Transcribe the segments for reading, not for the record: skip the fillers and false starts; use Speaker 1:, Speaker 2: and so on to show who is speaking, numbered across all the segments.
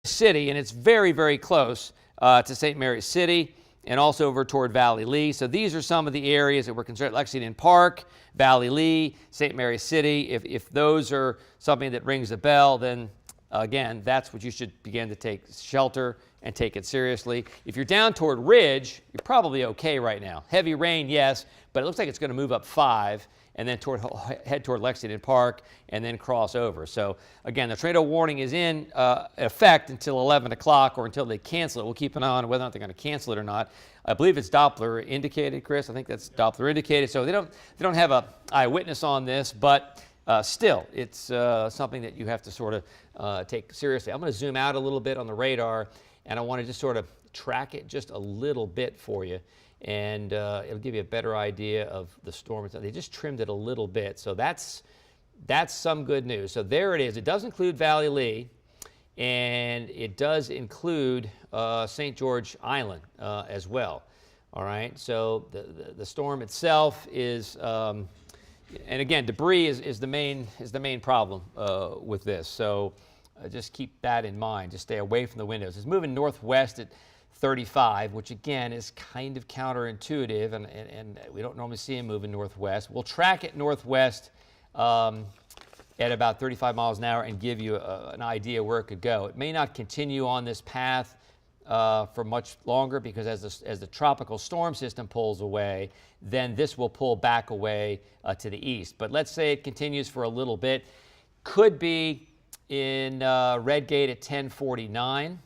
Speaker 1: City, and it's very, very close to St. Mary's City and also over toward Valley Lee. So these are some of the areas that we're concerned. Lexington Park, Valley Lee, St. Mary's City. If those are something that rings a bell, then again, that's what you should begin to take shelter and take it seriously. If you're down toward Ridge, you're probably okay right now. Heavy rain, yes, but it looks like it's going to move up 5 and then head toward Lexington Park and then cross over. So again, the tornado warning is in effect until 11 o'clock or until they cancel it. We'll keep an eye on whether or not they're going to cancel it or not. I believe it's Doppler indicated, Chris. I think that's Doppler indicated. So they don't have a eyewitness on this, but still, it's something that you have to sort of take seriously. I'm going to zoom out a little bit on the radar, and I want to just sort of track it just a little bit for you, and it'll give you a better idea of the storm. They just trimmed it a little bit, so that's some good news. So there it is. It does include Valley Lee, and it does include St. George Island as well. All right, so the storm itself is, and again, debris is the main problem with this. So just keep that in mind. Just stay away from the windows. It's moving northwest at 35, which again is kind of counterintuitive, and we don't normally see it moving northwest. We'll track it northwest at about 35 miles an hour and give you an idea where it could go. It may not continue on this path for much longer, because as the tropical storm system pulls away, then this will pull back away to the east. But let's say it continues for a little bit. Could be in Redgate at 10:49.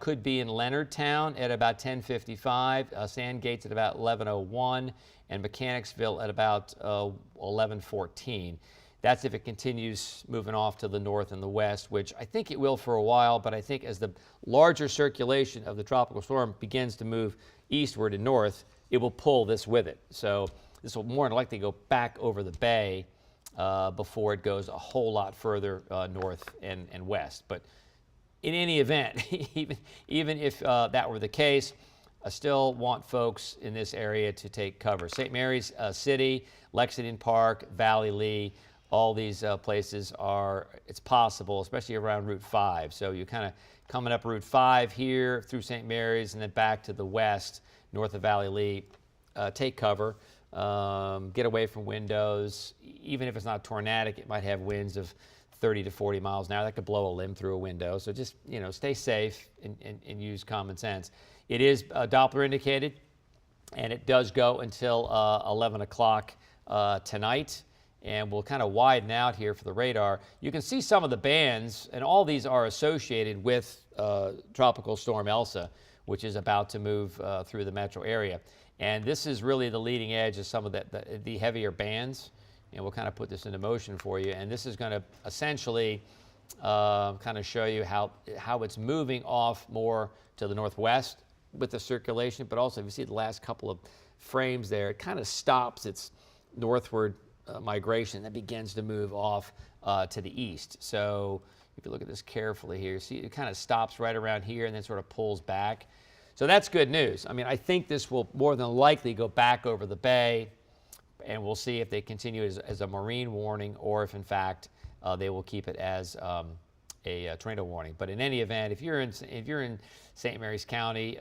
Speaker 1: Could be in Leonardtown at about 10:55. Sandgates at about 11:01, and Mechanicsville at about 11:14. That's if it continues moving off to the north and the west, which I think it will for a while, but I think as the larger circulation of the tropical storm begins to move eastward and north, it will pull this with it. So this will more than likely go back over the bay before it goes a whole lot further north and west. But in any event, even if that were the case, I still want folks in this area to take cover. St. Mary's City, Lexington Park, Valley Lee, all these places it's possible, especially around Route 5. So you're kind of coming up Route 5 here through St. Mary's and then back to the west, north of Valley Lee. Take cover, get away from windows. Even if it's not tornadic, it might have winds of 30 to 40 miles an hour. That could blow a limb through a window. So just, stay safe and use common sense. It is Doppler indicated, and it does go until 11 o'clock tonight. And we'll kind of widen out here for the radar. You can see some of the bands, and all these are associated with Tropical Storm Elsa, which is about to move through the metro area. And this is really the leading edge of some of the heavier bands. And we'll kind of put this into motion for you. And this is going to essentially kind of show you how it's moving off more to the northwest with the circulation. But also, if you see the last couple of frames there, it kind of stops its northward migration that begins to move off to the east. So if you look at this carefully here, see it kind of stops right around here and then sort of pulls back. So that's good news. I mean, I think this will more than likely go back over the bay, and we'll see if they continue as a marine warning or if in fact they will keep it as a tornado warning. But in any event, if you're in St. Mary's County,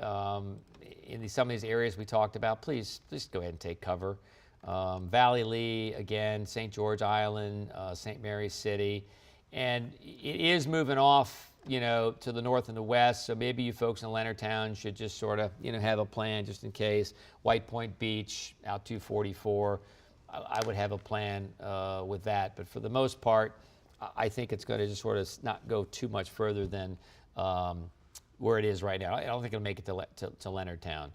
Speaker 1: in some of these areas we talked about, please go ahead and take cover. Valley Lee, again, St. George Island, St. Mary's City, and it is moving off, to the north and the west. So maybe you folks in Leonardtown should just sort of, have a plan just in case. White Point Beach, out 244, I would have a plan with that. But for the most part, I think it's going to just sort of not go too much further than where it is right now. I don't think it'll make it to Leonardtown.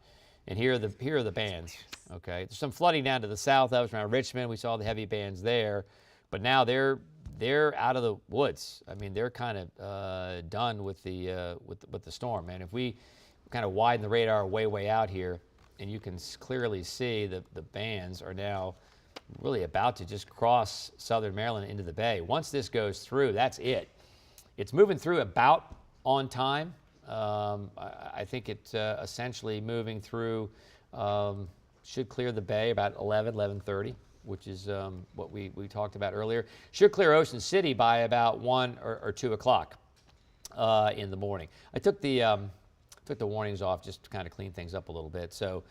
Speaker 1: And here are the bands. Okay, there's some flooding down to the south. That was around Richmond. We saw the heavy bands there, but now they're out of the woods. I mean, they're kind of done with the storm. And if we kind of widen the radar way out here, and you can clearly see the bands are now really about to just cross southern Maryland into the bay. Once this goes through, that's it. It's moving through about on time. I think it's essentially moving through, should clear the bay about 11:30, which is what we talked about earlier. Should clear Ocean City by about 1 or 2 o'clock. in the morning. I took the warnings off just to kind of clean things up a little bit. So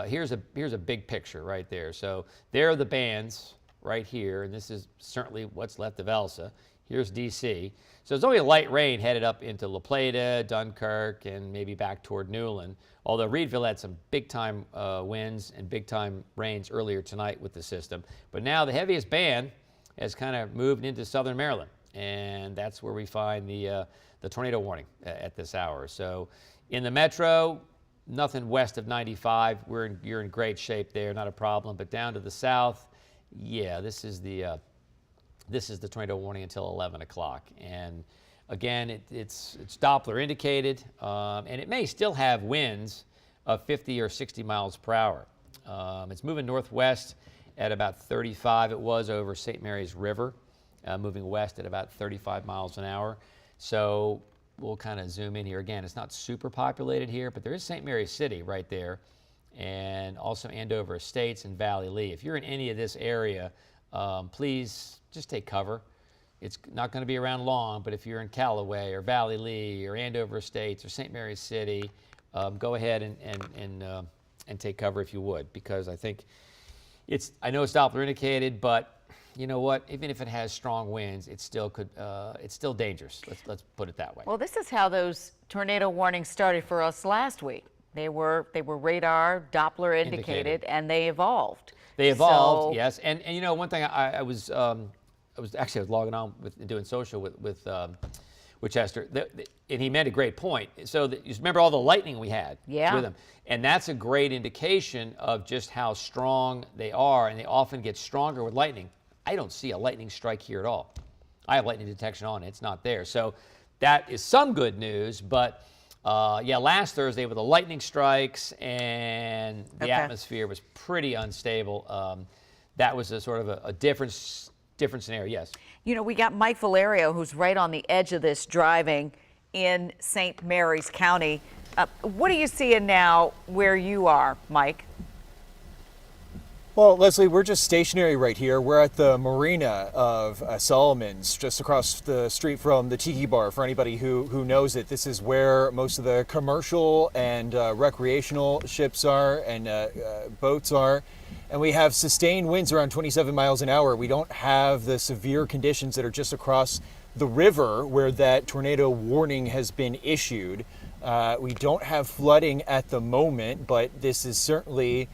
Speaker 1: here's a big picture right there. So there are the bands right here, and this is certainly what's left of Elsa. Here's D.C. So it's only a light rain headed up into La Plata, Dunkirk, and maybe back toward Newland. Although Reedville had some big-time winds and big-time rains earlier tonight with the system. But now the heaviest band has kind of moved into southern Maryland, and that's where we find the tornado warning at this hour. So in the metro, nothing west of 95. You're in great shape there, not a problem. But down to the south, yeah, this is the tornado warning until 11 o'clock. And again, it's Doppler indicated, and it may still have winds of 50 or 60 miles per hour. It's moving northwest at about 35. It was over St. Mary's River, moving west at about 35 miles an hour. So we'll kind of zoom in here. Again, it's not super populated here, but there is St. Mary's City right there, and also Andover Estates and Valley Lee. If you're in any of this area, please just take cover. It's not going to be around long, but if you're in Callaway or Valley Lee or Andover Estates or St. Mary's City, go ahead and take cover if you would, because I think I know it's Doppler indicated, but you know what? Even if it has strong winds, it still could. It's still dangerous. Let's put it that way.
Speaker 2: Well, this is how those tornado warnings started for us last week. They were radar, Doppler indicated, and they evolved.
Speaker 1: They evolved, yes. And you know, one thing I was logging on with doing social with Chester, and he made a great point. So you remember all the lightning we had with them, and that's a great indication of just how strong they are, and they often get stronger with lightning. I don't see a lightning strike here at all. I have lightning detection on, it's not there. So that is some good news, but yeah, last Thursday with the lightning strikes and the atmosphere was pretty unstable. That was a sort of a different scenario, yes.
Speaker 2: You know, we got Mike Valerio, who's right on the edge of this, driving in St. Mary's County. What are you seeing now where you are, Mike?
Speaker 3: Well, Leslie, we're just stationary right here. We're at the marina of Solomon's, just across the street from the Tiki Bar. For anybody who knows it, this is where most of the commercial and recreational ships are and boats are. And we have sustained winds around 27 miles an hour. We don't have the severe conditions that are just across the river where that tornado warning has been issued. We don't have flooding at the moment, but this is certainly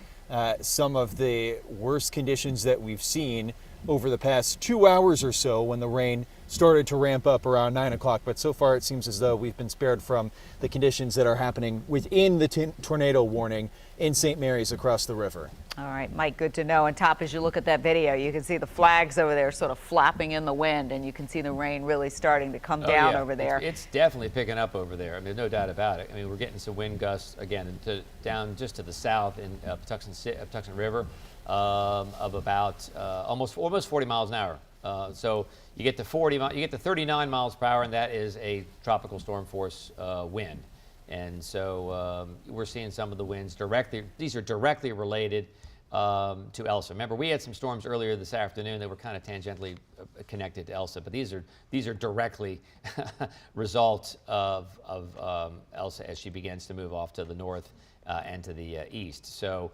Speaker 3: some of the worst conditions that we've seen over the past 2 hours or so when the rain started to ramp up around 9 o'clock. But so far it seems as though we've been spared from the conditions that are happening within the tornado warning in St. Mary's across the river.
Speaker 2: All right, Mike, good to know. And Top, as you look at that video, you can see the flags over there sort of flapping in the wind, and you can see the rain really starting to come down over there.
Speaker 1: It's definitely picking up over there. I mean, no doubt about it. I mean, we're getting some wind gusts, again, down just to the south in Patuxent River of about almost 40 miles an hour. So you get to 39 miles per hour, and that is a tropical storm force wind. And so we're seeing some of the winds these are directly related to Elsa. Remember, we had some storms earlier this afternoon that were kind of tangentially connected to Elsa, but these are directly result of Elsa as she begins to move off to the north and to the east. So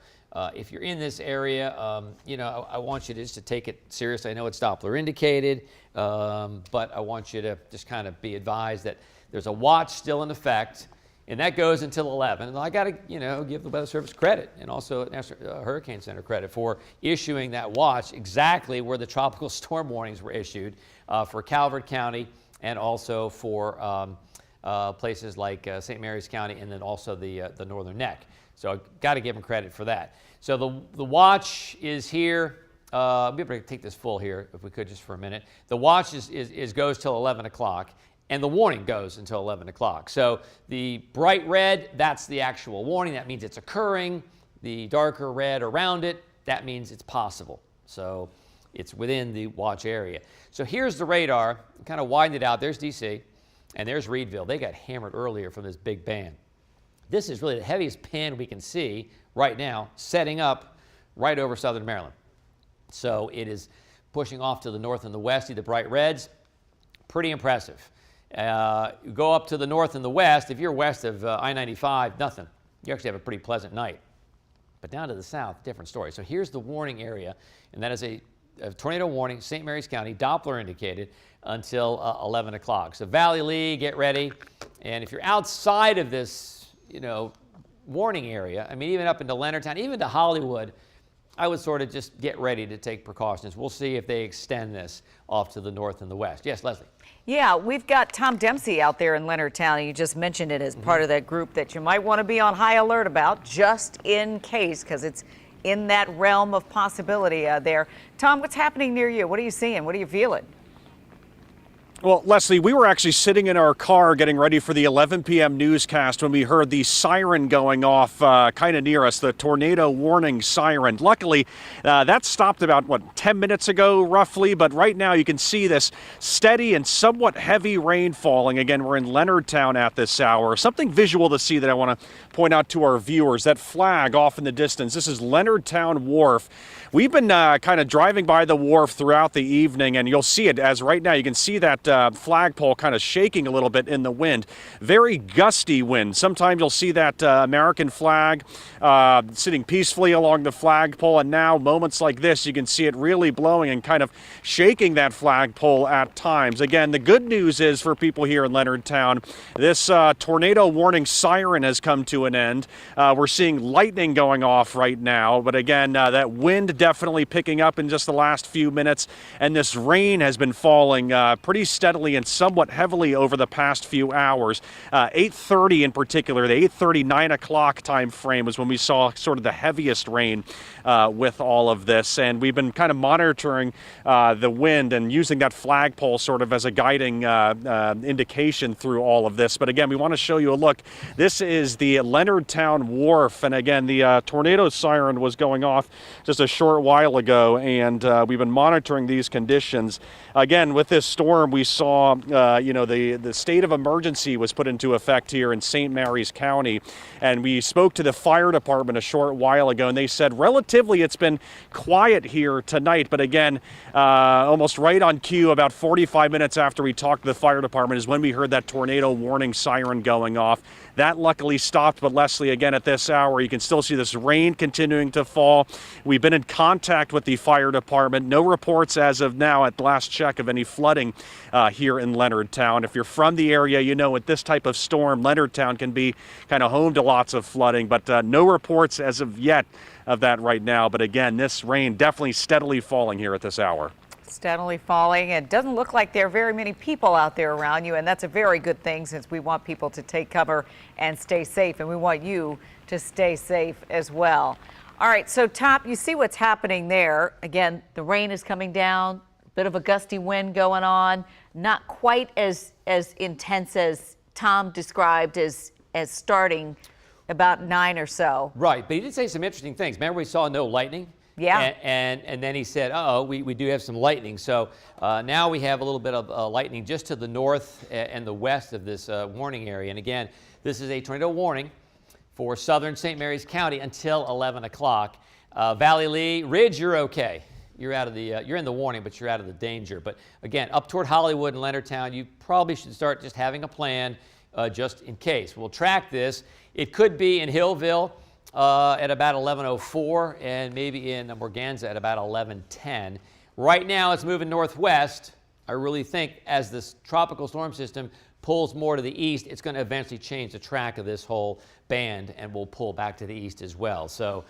Speaker 1: if you're in this area, you know, I want you to take it seriously. I know it's Doppler indicated, but I want you to just kind of be advised that there's a watch still in effect. And that goes until 11. And I got to, you know, give the Weather Service credit and also National Hurricane Center credit for issuing that watch exactly where the tropical storm warnings were issued for Calvert County and also for places like St. Mary's County and then also the Northern Neck. So I got to give them credit for that. So the watch is here. We'll be able to take this full here if we could just for a minute. The watch goes till 11 o'clock. And the warning goes until 11 o'clock. So the bright red, that's the actual warning. That means it's occurring. The darker red around it, that means it's possible. So it's within the watch area. So here's the radar. Kind of widened it out. There's D.C. and there's Reedville. They got hammered earlier from this big band. This is really the heaviest pan we can see right now, setting up right over southern Maryland. So it is pushing off to the north and the west. See the bright reds? Pretty impressive. Go up to the north and the west. If you're west of I-95, nothing. You actually have a pretty pleasant night. But down to the south, different story. So here's the warning area, and that is a tornado warning, St. Mary's County, Doppler indicated until 11 o'clock. So Valley Lee, get ready. And if you're outside of this, warning area, I mean, even up into Leonardtown, even to Hollywood, I would sort of just get ready to take precautions. We'll see if they extend this off to the north and the west. Yes, Leslie.
Speaker 2: Yeah, we've got Tom Dempsey out there in Leonardtown. You just mentioned it as part of that group that you might want to be on high alert about, just in case, because it's in that realm of possibility there. Tom, what's happening near you? What are you seeing? What are you feeling?
Speaker 4: Well, Leslie, we were actually sitting in our car getting ready for the 11 p.m. newscast when we heard the siren going off kind of near us, the tornado warning siren. Luckily, that stopped about, 10 minutes ago, roughly. But right now you can see this steady and somewhat heavy rain falling. Again, we're in Leonardtown at this hour. Something visual to see that I want to point out to our viewers, that flag off in the distance. This is Leonardtown Wharf. We've been kind of driving by the wharf throughout the evening, and you'll see it as right now you can see that flagpole kind of shaking a little bit in the wind. Very gusty wind. Sometimes you'll see that American flag sitting peacefully along the flagpole, and now moments like this you can see it really blowing and kind of shaking that flagpole at times. Again, the good news is for people here in Leonardtown, this tornado warning siren has come to an end. We're seeing lightning going off right now, but again, that wind definitely picking up in just the last few minutes, and this rain has been falling pretty steadily and somewhat heavily over the past few hours. 8:30 in particular, the 8:30, 9 o'clock time frame was when we saw sort of the heaviest rain with all of this, and we've been kind of monitoring the wind and using that flagpole sort of as a guiding indication through all of this. But again, we want to show you a look. This is the Leonardtown Wharf, and again, the tornado siren was going off just a short while ago, and we've been monitoring these conditions. Again, with this storm, we saw, the state of emergency was put into effect here in St. Mary's County, and we spoke to the fire department a short while ago, and they said relatively it's been quiet here tonight, but again, almost right on cue, about 45 minutes after we talked to the fire department is when we heard that tornado warning siren going off. That luckily stopped, but Leslie, again, at this hour, you can still see this rain continuing to fall. We've been in contact with the fire department. No reports as of now at last check of any flooding here in Leonardtown. If you're from the area, you know with this type of storm, Leonardtown can be kind of home to lots of flooding, but no reports as of yet of that right now. But again, this rain definitely steadily falling here at this hour.
Speaker 2: Steadily falling. It doesn't look like there are very many people out there around you, and that's a very good thing since we want people to take cover and stay safe, and we want you to stay safe as well. All right, so Top, you see what's happening there. Again, the rain is coming down, a bit of a gusty wind going on, not quite as intense as Tom described as starting about 9 or so.
Speaker 1: Right, but he did say some interesting things. Remember we saw no lightning?
Speaker 2: Yeah.
Speaker 1: And then he said, we do have some lightning. So now we have a little bit of lightning just to the north and the west of this warning area. And again, this is a tornado warning for southern St. Mary's County until 11 o'clock. Valley Lee, Ridge, you're okay. You're out of the, you're in the warning, but you're out of the danger. But again, up toward Hollywood and Leonardtown, you probably should start just having a plan just in case. We'll track this. It could be in Hillville at about 11:04 and maybe in Morganza at about 11:10. Right now it's moving northwest. I really think as this tropical storm system pulls more to the east, it's going to eventually change the track of this whole band and will pull back to the east as well. So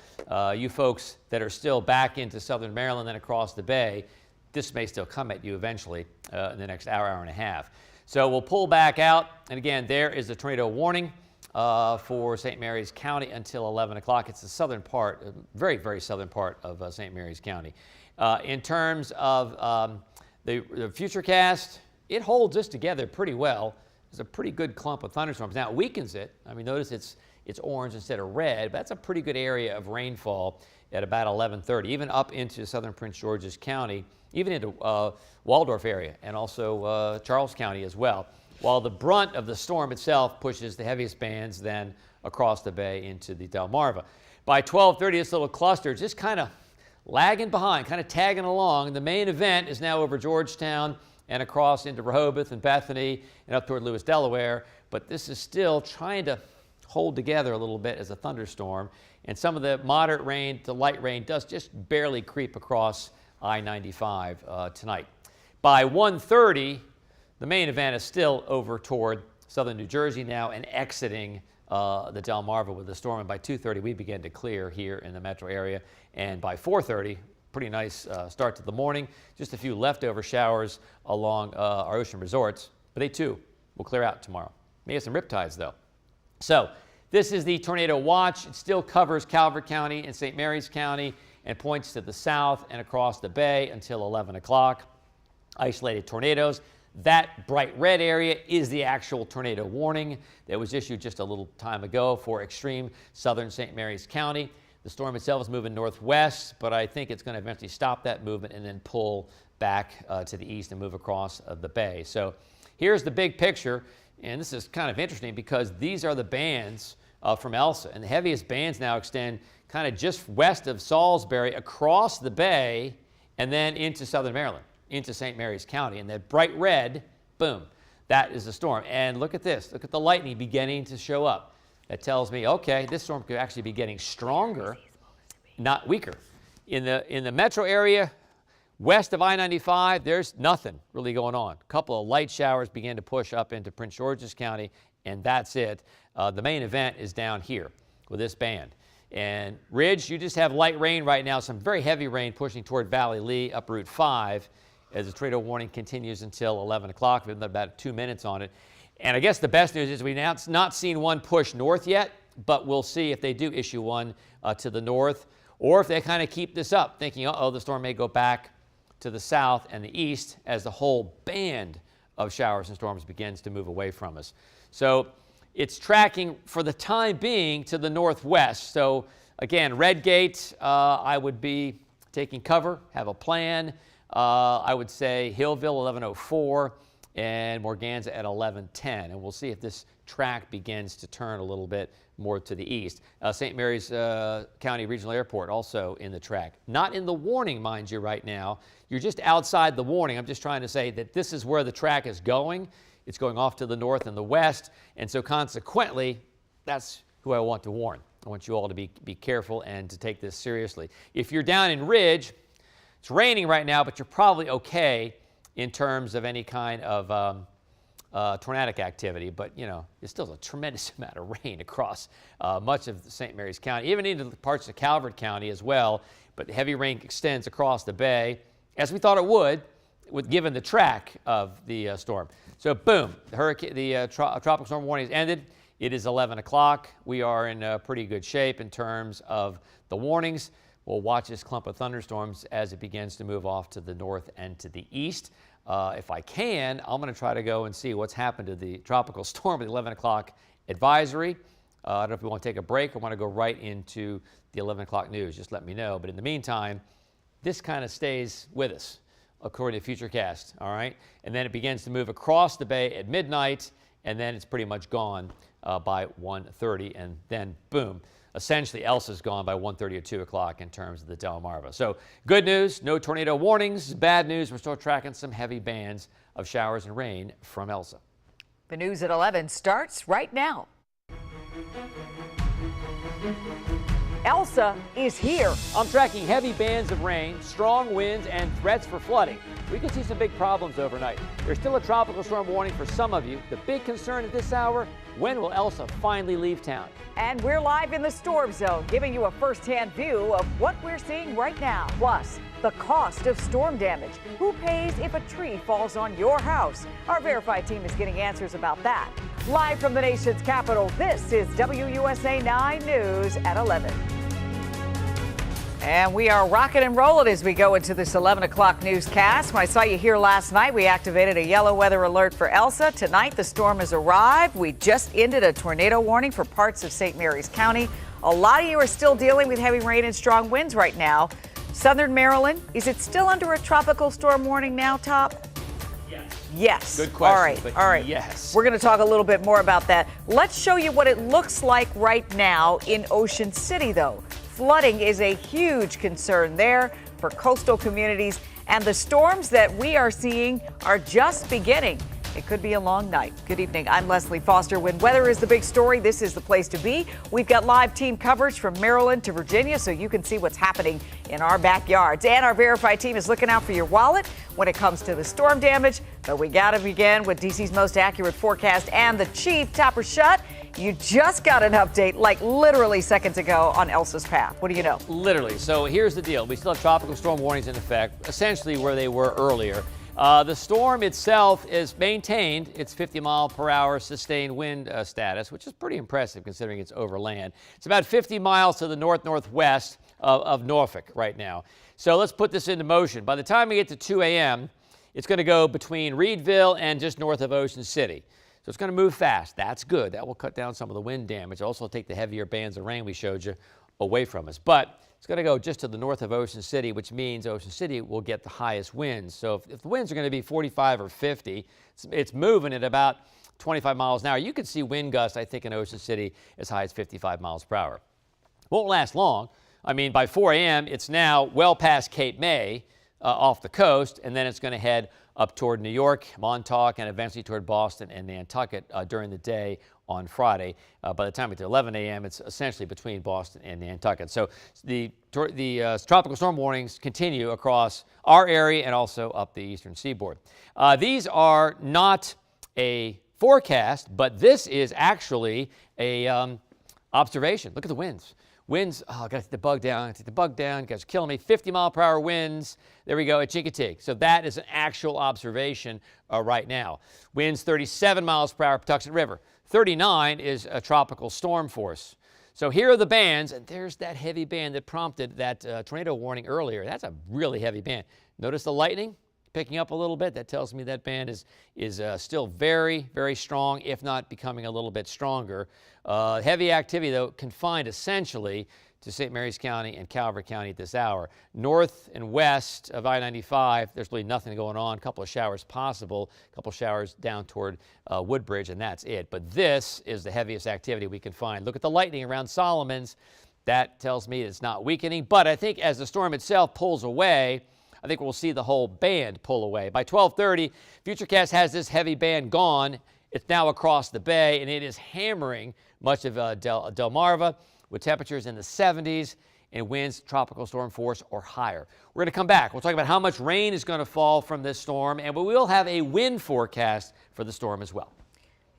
Speaker 1: you folks that are still back into southern Maryland and across the bay, this may still come at you eventually in the next hour, hour and a half. So we'll pull back out, and again, there is a tornado warning for St. Mary's County until 11 o'clock. It's the southern part, very, very southern part of St. Mary's County. In terms of the futurecast, it holds this together pretty well. There's a pretty good clump of thunderstorms. Now it weakens it. I mean, notice it's orange instead of red, but that's a pretty good area of rainfall at about 11:30, even up into southern Prince George's County, even into Waldorf area and also Charles County as well. While the brunt of the storm itself pushes the heaviest bands then across the bay into the Delmarva. By 12:30, this little cluster just kind of lagging behind, kind of tagging along. The main event is now over Georgetown and across into Rehoboth and Bethany and up toward Lewis, Delaware. But this is still trying to hold together a little bit as a thunderstorm. And some of the moderate rain to light rain does just barely creep across I-95 tonight. By 1:30, the main event is still over toward southern New Jersey now and exiting the Delmarva with the storm. And by 2:30, we begin to clear here in the metro area. And by 4:30, pretty nice start to the morning. Just a few leftover showers along our ocean resorts, but they too will clear out tomorrow. May have some riptides though. So this is the tornado watch. It still covers Calvert County and St. Mary's County and points to the south and across the bay until 11 o'clock. Isolated tornadoes. That bright red area is the actual tornado warning that was issued just a little time ago for extreme southern St. Mary's County. The storm itself is moving northwest, but I think it's going to eventually stop that movement and then pull back to the east and move across the bay. So here's the big picture, and this is kind of interesting because these are the bands from Elsa, and the heaviest bands now extend kind of just west of Salisbury across the bay and then into southern Maryland, into St. Mary's County. And that bright red, boom, that is the storm. And look at this. Look at the lightning beginning to show up. That tells me, okay, this storm could actually be getting stronger, not weaker. In the metro area, west of I-95, there's nothing really going on. A couple of light showers began to push up into Prince George's County, and that's it. The main event is down here with this band. And Ridge, you just have light rain right now, some very heavy rain pushing toward Valley Lee up Route 5 as the tornado warning continues until 11 o'clock. We've got about 2 minutes on it. And I guess the best news is we've not seen one push north yet, but we'll see if they do issue one to the north, or if they kind of keep this up, thinking, uh-oh, the storm may go back to the south and the east as the whole band of showers and storms begins to move away from us. So it's tracking for the time being to the northwest. So again, Redgate, I would be taking cover, have a plan. I would say Hillville 1104 and Morganza at 1110. And we'll see if this track begins to turn a little bit more to the east. St. Mary's County Regional Airport also in the track. Not in the warning, mind you, right now. You're just outside the warning. I'm just trying to say that this is where the track is going. It's going off to the north and the west. And so consequently, that's who I want to warn. I want you all to be careful and to take this seriously. If you're down in Ridge, it's raining right now, but you're probably okay in terms of any kind of tornadic activity. But, you know, it's still a tremendous amount of rain across much of St. Mary's County, even into parts of Calvert County as well. But heavy rain extends across the bay, as we thought it would, given the track of the storm. So, boom, the tropical storm warning has ended. It is 11 o'clock. We are in pretty good shape in terms of the warnings. We'll watch this clump of thunderstorms as it begins to move off to the north and to the east. If I can, I'm going to try to go and see what's happened to the tropical storm at the 11 o'clock advisory. I don't know if we want to take a break or want to go right into the 11 o'clock news. Just let me know. But in the meantime, this kind of stays with us, according to Futurecast, all right? And then it begins to move across the bay at midnight, and then it's pretty much gone by 1:30, and then boom, essentially Elsa's gone by 1:30 or 2 o'clock in terms of the Delmarva. So good news, no tornado warnings. Bad news, we're still tracking some heavy bands of showers and rain from Elsa.
Speaker 2: The news at 11 starts right now. Elsa is here.
Speaker 1: I'm tracking heavy bands of rain, strong winds, and threats for flooding. We could see some big problems overnight. There's still a tropical storm warning for some of you. The big concern at this hour, when will Elsa finally leave town?
Speaker 2: And we're live in the storm zone, giving you a first-hand view of what we're seeing right now. Plus, the cost of storm damage. Who pays if a tree falls on your house? Our Verified team is getting answers about that. Live from the nation's capital, this is WUSA 9 News at 11. And we are rocking and rolling as we go into this 11 o'clock newscast. When I saw you here last night, we activated a yellow weather alert for Elsa. Tonight, the storm has arrived. We just ended a tornado warning for parts of St. Mary's County. A lot of you are still dealing with heavy rain and strong winds right now. Southern Maryland, is it still under a tropical storm warning now, Top? Yes.
Speaker 1: Good question.
Speaker 2: All right.
Speaker 1: Yes.
Speaker 2: We're going to talk a little bit more about that. Let's show you what it looks like right now in Ocean City, though. Flooding is a huge concern there for coastal communities And the storms that we are seeing are just beginning. It could be a long night. Good evening. I'm Leslie Foster. When weather is the big story, this is the place to be. We've got live team coverage from Maryland to Virginia so you can see what's happening in our backyards. And our Verified team is looking out for your wallet when it comes to the storm damage. But we got to begin with DC's most accurate forecast and the chief. Topper Shut, you just got an update like literally seconds ago on Elsa's path. What do you know?
Speaker 1: Literally. So here's the deal. We still have tropical storm warnings in effect, essentially where they were earlier. The storm itself is maintained its 50-mile-per-hour sustained wind status, which is pretty impressive considering it's over land. It's about 50 miles to the north-northwest of Norfolk right now. So let's put this into motion. By the time we get to 2 a.m., it's going to go between Reedville and just north of Ocean City. So it's going to move fast. That's good. That will cut down some of the wind damage. Also take the heavier bands of rain we showed you away from us. But it's going to go just to the north of Ocean City, which means Ocean City will get the highest winds. So if the winds are going to be 45 or 50, it's moving at about 25 miles an hour. You could see wind gusts, I think, in Ocean City as high as 55 miles per hour. Won't last long. I mean, by 4 a.m., it's now well past Cape May off the coast, and then it's going to head up toward New York, Montauk, and eventually toward Boston and Nantucket during the day on Friday. By the time we get to 11 a.m., it's essentially between Boston and Nantucket. So the tropical storm warnings continue across our area and also up the eastern seaboard. These are not a forecast, but this is actually a observation. Look at the winds. Winds, oh, I got to take the bug down, You guys are killing me. 50-mile-per-hour winds. There we go at Chincoteague. So that is an actual observation right now. Winds 37 miles per hour, Patuxent River. 39 is a tropical storm force. So here are the bands, and there's that heavy band that prompted that tornado warning earlier. That's a really heavy band. Notice the lightning picking up a little bit. That tells me that band is still very, very strong, if not becoming a little bit stronger. Heavy activity, though, confined essentially to St. Mary's County and Calvert County at this hour. North and west of I-95, there's really nothing going on. A couple of showers possible, a couple of showers down toward Woodbridge, and that's it. But this is the heaviest activity we can find. Look at the lightning around Solomons. That tells me it's not weakening. But I think as the storm itself pulls away, I think we'll see the whole band pull away. By 12:30, Futurecast has this heavy band gone. It's now across the bay, and it is hammering much of Delmarva with temperatures in the 70s and winds tropical storm force or higher. We're going to come back. We'll talk about how much rain is going to fall from this storm, and we will have a wind forecast for the storm as well.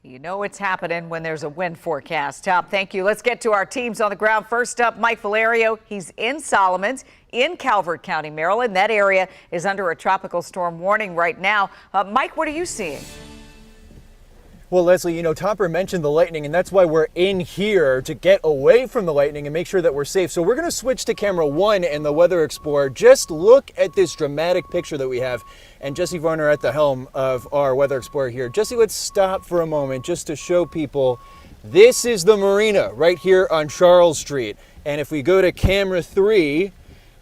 Speaker 2: You know it's happening when there's a wind forecast. Top, thank you. Let's get to our teams on the ground. First up, Mike Valerio. He's in Solomons in Calvert County, Maryland. That area is under a tropical storm warning right now. Mike, what are you seeing?
Speaker 3: Well, Leslie, you know, Topper mentioned the lightning, and that's why we're in here, to get away from the lightning and make sure that we're safe. So we're going to switch to camera 1 and the Weather Explorer. Just look at this dramatic picture that we have. And Jesse Varner at the helm of our Weather Explorer here. Jesse, let's stop for a moment just to show people this is the marina right here on Charles Street. And if we go to camera 3,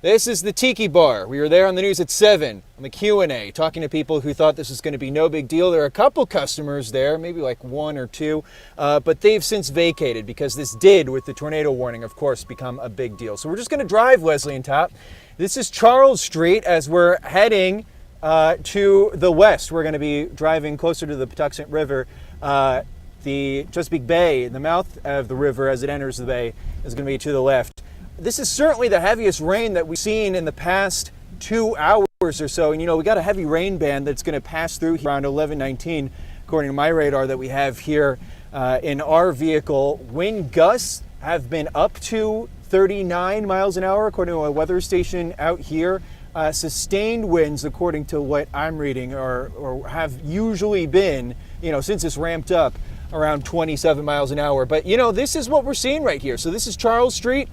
Speaker 3: this is the Tiki Bar. We were there on the news at 7 on the Q&A, talking to people who thought this was going to be no big deal. There are a couple customers there, maybe like 1 or 2, but they've since vacated because this did, with the tornado warning, of course, become a big deal. So we're just going to drive, Leslie and Top. This is Charles Street as we're heading to the west. We're going to be driving closer to the Patuxent River. The Chesapeake Bay, the mouth of the river as it enters the bay, is going to be to the left. This is certainly the heaviest rain that we've seen in the past 2 hours or so. And, you know, we got a heavy rain band that's going to pass through around 11:19, according to my radar that we have here in our vehicle. Wind gusts have been up to 39 miles an hour, according to a weather station out here. Sustained winds, according to what I'm reading, or have usually been, you know, since it's ramped up, around 27 miles an hour. But, you know, this is what we're seeing right here. So this is Charles Street.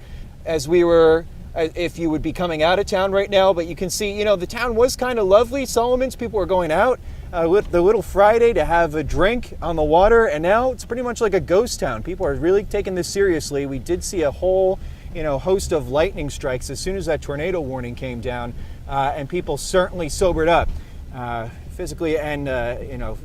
Speaker 3: As we were, if you would be coming out of town right now, but you can see, you know, the town was kind of lovely. Solomons, people were going out with the Little Friday to have a drink on the water, and now it's pretty much like a ghost town. People are really taking this seriously. We did see a whole, you know, host of lightning strikes as soon as that tornado warning came down, and people certainly sobered up physically and, you know,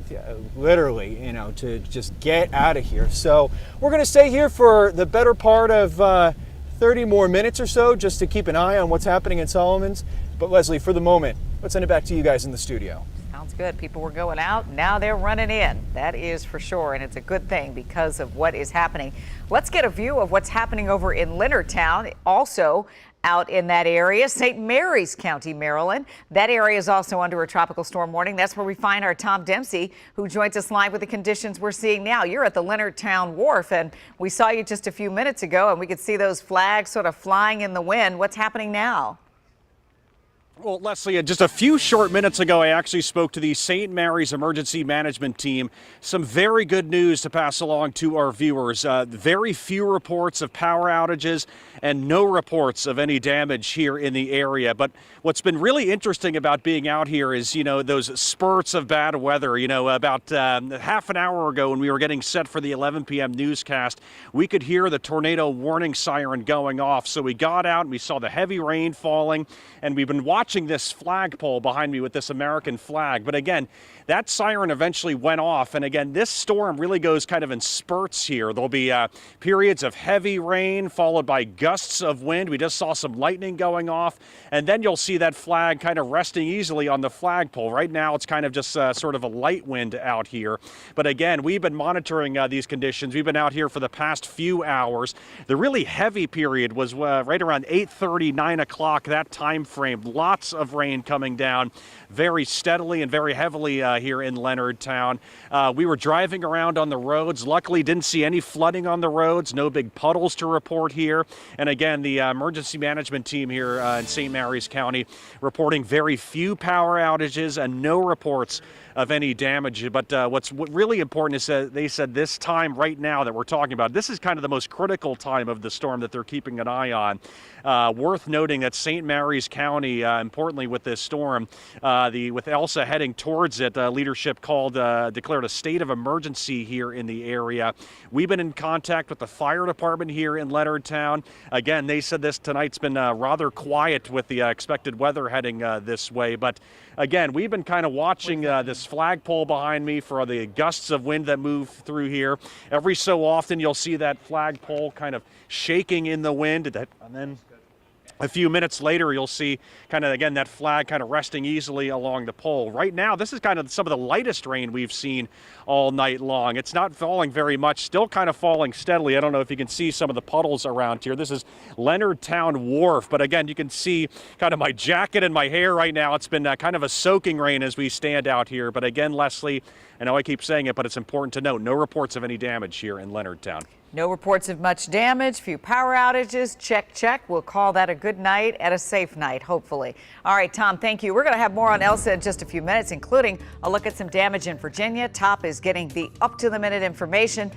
Speaker 3: literally, you know, to just get out of here. So we're going to stay here for the better part of 30 more minutes or so just to keep an eye on what's happening in Solomons. But Leslie, for the moment, Let's send it back to you guys in the studio.
Speaker 2: Sounds good. People were going out. Now they're running in. That is for sure. And it's a good thing because of what is happening. Let's get a view of what's happening over in Leonardtown. Also out in that area, St. Mary's County, Maryland. That area is also under a tropical storm warning. That's where we find our Tom Dempsey, who joins us live with the conditions we're seeing now. You're at the Leonardtown Wharf, and we saw you just a few minutes ago, and we could see those flags sort of flying in the wind. What's happening now?
Speaker 4: Well, Leslie, just a few short minutes ago, I actually spoke to the St. Mary's Emergency Management Team. Some very good news to pass along to our viewers. Very few reports of power outages and no reports of any damage here in the area. But what's been really interesting about being out here is, those spurts of bad weather. About half an hour ago when we were getting set for the 11 p.m. newscast, we could hear the tornado warning siren going off. So we got out and we saw the heavy rain falling, and we've been watching this flagpole behind me with this American flag. But again, that siren eventually went off. And again, this storm really goes kind of in spurts here. There'll be periods of heavy rain followed by gusts of wind. We just saw some lightning going off. And then you'll see that flag kind of resting easily on the flagpole. Right now, it's kind of just sort of a light wind out here. But again, we've been monitoring these conditions. We've been out here for the past few hours. The really heavy period was right around 8:30, 9 o'clock, that time frame. Lots of rain coming down very steadily and very heavily here in Leonardtown. We were driving around on the roads. Luckily, didn't see any flooding on the roads. No big puddles to report here. And again, the emergency management team here in St. Mary's County reporting very few power outages and no reports of any damage. But what's really important is that they said this time right now that we're talking about, this is kind of the most critical time of the storm that they're keeping an eye on. Worth noting that St. Mary's County, importantly with this storm, with Elsa heading towards it, leadership declared a state of emergency here in the area. We've been in contact with the fire department here in Leonardtown. Again, they said this tonight's been rather quiet with the expected weather heading this way. But again, we've been kind of watching this flagpole behind me for the gusts of wind that move through here. Every so often, you'll see that flagpole kind of shaking in the wind, and then a few minutes later, you'll see kind of, again, that flag kind of resting easily along the pole. Right now, this is kind of some of the lightest rain we've seen all night long. It's not falling very much, still kind of falling steadily. I don't know if you can see some of the puddles around here. This is Leonardtown Wharf, but again, you can see kind of my jacket and my hair right now. It's been kind of a soaking rain as we stand out here. But again, Leslie, I know I keep saying it, but it's important to note, no reports of any damage here in Leonardtown.
Speaker 2: No reports of much damage, few power outages. Check, check. We'll call that a good night and a safe night, hopefully. All right, Tom, thank you. We're going to have more on Elsa in just a few minutes, including a look at some damage in Virginia. Top is getting the up-to-the-minute information.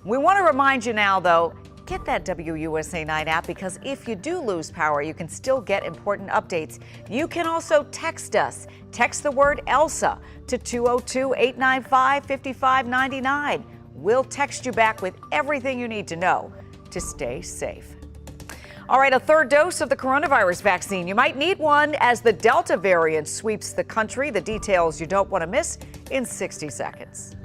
Speaker 2: We want to remind you now, though, get that WUSA 9 app, because if you do lose power, you can still get important updates. You can also text us. Text the word Elsa to 202-895-5599. We'll text you back with everything you need to know to stay safe. All right, a third dose of the coronavirus vaccine. You might need one as the Delta variant sweeps the country. The details you don't want to miss in 60 seconds.